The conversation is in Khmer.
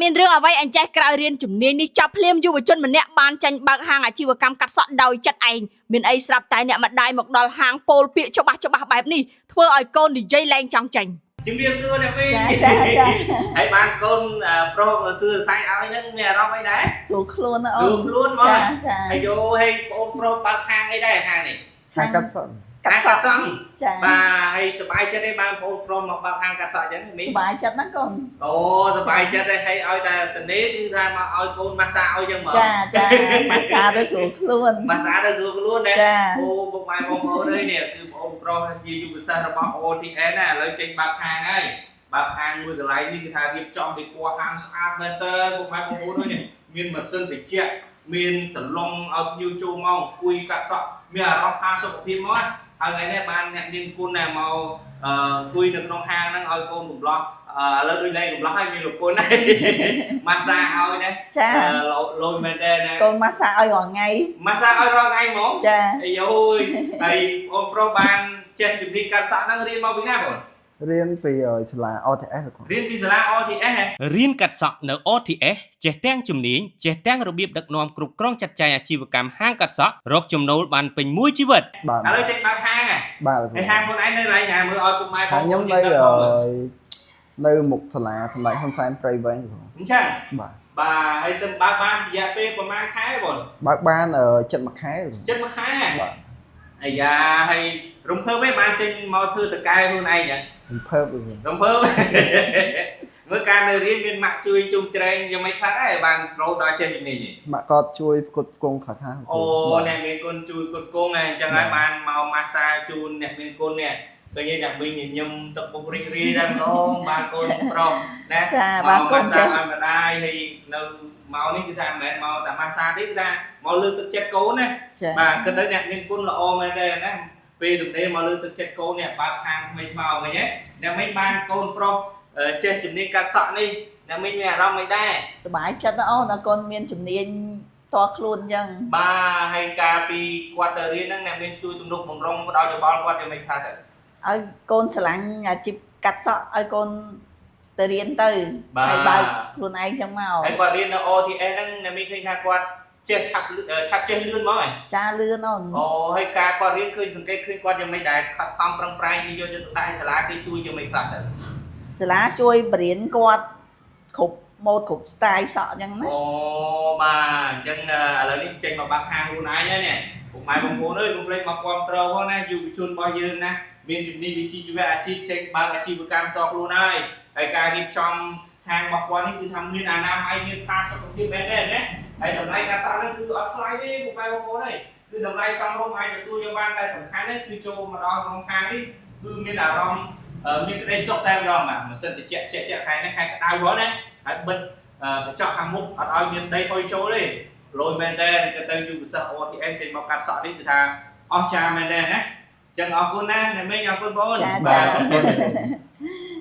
មានរឿងអ្វីអញ្ចេះក្រៅរៀនជំនាញនេះចាប់ភ្លាមយុវជនម្នាក់បានចាញ់បើកហាងអាជីវកម្មកាត់សក់ដោយចិត្តឯងមានអីស្រាប់តែអ្នកម្ដាយមកដល់ហាងពោលពាក្យច្បាស់បែបនេះធ្វើឲ្យកូននិយាយលែងចង់ចេញជំរាបសួរអ្នកវិញចាហើយបានកូនប្រុសក៏សួរស័យឲ្យហ្នឹងមានអារម្មណ៍អីដែរសួរខ្លួនអូនសួរខ្លួនមកចាអាយូហេបងប្រុសបើកហាងអីដែរហាងនេះហាងកាត់សក់កាត់សក់ចាបាទហើយសប្បាយចិត្តទេបានបងប្រុសមកបើកហាងកាត់សក់អញ្ចឹងមីសប្បាយចិត្តណាកូនអូសប្បាយចិត្តទេហើយឲ្យតែតនេគឺថាមកឲ្យកូនម៉ាស្សាឲ្យអញ្ចឹងមកចាម៉ាស្សាទៅស្រួលខ្លួនម៉ាស្សាទៅស្រួលខ្លួនណាចាអូពុកម៉ែបងប្អូនអើយនេះគឺបងប្រុសជាយុវសិស្សរបស់ OTN ណាឥឡូវចេញបើកហាងហើយបើកហាងមួយកន្លែងនេះគឺថារៀបចំពីពណ៌ហាងស្អាតមែនតើពុកម៉ែបងប្អូនអើយនេះមានម៉ាស៊ីនត្រជាក់មានសឡុងឲ្យភ្ញៀវចូលមកអង្គុយកាត់សក់មានអារម្មណ៍ថាសុខភាពមកហើយថ្ងៃនេះបានអ្នកនាងគុណណាមកអង្គុយនៅក្នុងហាងហ្នឹងឲ្យកូនកំឡោះឥឡូវដូចលែងកំឡោះហើយមានលោកគុណហើយម៉ាស្សាឲ្យណាចាលុយមែនទេណាកូនម៉ាស្សាឲ្យរាល់ថ្ងៃម៉ាស្សាឲ្យរាល់ថ្ងៃហ្មងចាអាយយហើយអូនប្រុសបានចេះជំនាញកាត់សក់ហ្នឹងរៀនមកពីណាបងរៀនពីសាលា OTS រៀនពីសាលា OTS រៀនកាត់សក់នៅ OTS ចេះទាំងជំនាញចេះទាំងរបៀបដឹកនាំគ្រប់គ្រងចាត់ចែងអាជីវកម្មហាងកាត់សក់រកចំណូលបានពេញមួយជីវិតបាទឥឡូវចេញបើកហាងបាទហើយហាងខ្លួនឯងនៅកន្លែងណាមើលឲ្យពុកម៉ែបងប្អូនខ្ញុំនៅមុខសាលាសម្ដេចហ៊ុនសែនព្រៃវែងអញ្ចឹងបាទហើយទៅបើកបានរយៈពេលប្រហែលខែបងបើកបាន7 ខែ7ខែបាទអាយ៉ាហើយរំភើបឯងបានចេញមកធ្វើតកែខ្លួនឯងហ៎រំភើបមើលការនៅរៀនមានម៉ាក់ជួយជុំច្រែងយ៉ាងម៉េចខ្លះដែរបានប្រូដល់ចេះជំនាញនេះម៉ាក់គាត់ជួយផ្គត់ផ្គង់ខ្លះអូអ្នកមានគុណជួយផ្គត់ផ្គង់ហ្នឹងអញ្ចឹងហើយបានមកម៉ាស្សាជូនអ្នកមានគុណនេះឃើញអ្នកវិញញញឹមទឹកពុករីករាយតែម្ដងបានកូនប្រុសណាបានកូនចេះឲ្យម្ដាយហើយនៅមកនេះគឺថាមិនមែនមកតែម៉ាស្សាទេគឺថាមកលើកទឹកចិត្តកូនណាបាទគិតទៅអ្នកមានគុណល្អមែនទេណាពេលទំនេរមកលើកទឹកចិត្តកូននេះបើកហាងថ្មីមកវិញណាអ្នកមិនបានកូនប្រុសចេះជំនាញកាត់សក់នេះអ្នកមីងមានអារម្មណ៍មិនដែរសប្បាយចិត្តអូនដល់កូនមានជំនាញតខ្លួនអញ្ចឹងបាទហើយកាលពីគាត់ទៅរៀនហ្នឹងអ្នកមានជួយទំនុកបំរុងផ្ដល់យោបល់គាត់យ៉ាងម៉េចខ្លះទៅឲ្យកូនឆ្លាញ់អាជីពកាត់សក់ឲ្យកូនទៅរៀនទៅហើយបើកខ្លួនឯងចឹងមកហើយគាត់រៀននៅ OTS ហ្នឹងអ្នកមីងឃើញថាគាត់ចេះឆាប់ចេះលឿនមកហ៎ចាលឿនអូនអូហើយការគាត់រៀនឃើញសង្កេតឃើញគាត់យ៉ាងម៉េចដែរខិតខំប្រឹងប្រែងយកចិត្តទុកដាក់ឲ្យសាលាគេជួយយ៉ាងម៉េចខ្លះទៅសាលាជួយបរៀនគាត់គ្រប់ម៉ូដគ្រប់ style សក់អញ្ចឹងណាអូបាទអញ្ចឹងឥឡូវនេះចេញមកបាក់ហាងខ្លួនឯងហើយនេះពុកម៉ែបងប្អូនអើយកុំភ្លេចមកគាំទ្រផងណាយុវជនរបស់យើងណាមានជំនាញវិជ្ជាជីវៈអាជីពចេញបើកអាជីវកម្មតខ្លួនហើយការរៀបចំហាងរបស់គាត់នេះគឺថាមានអនាម័យមានផាសុខភាពមែនទេណាហើយតម្លៃការសក់នេះគឺអត់ថ្លៃទេពុកម៉ែបងប្អូនអើយគឺតម្លៃសមរម្យអាចទទួលយកបានតែសំខាន់នេះគឺចូលមកដល់ក្នុងហាងនេះគឺមានអារម្មណ៍មានក្តីសុខតែម្ដងបាទម៉ាស៊ីនត្រជាក់ខែនេះខែក្តៅហ្នឹងណាហើយបិទកញ្ចក់ខាងមុខអត់ឲ្យមានដីហុយចូលទេលយមែនតើទៅយុវសិស្ស OTS ចេញមកកាត់សក់នេះគឺថាអស្ចារ្យមែនតើណាអញ្ចឹងអរគុណណាអ្នកមីងអរគុណបងចា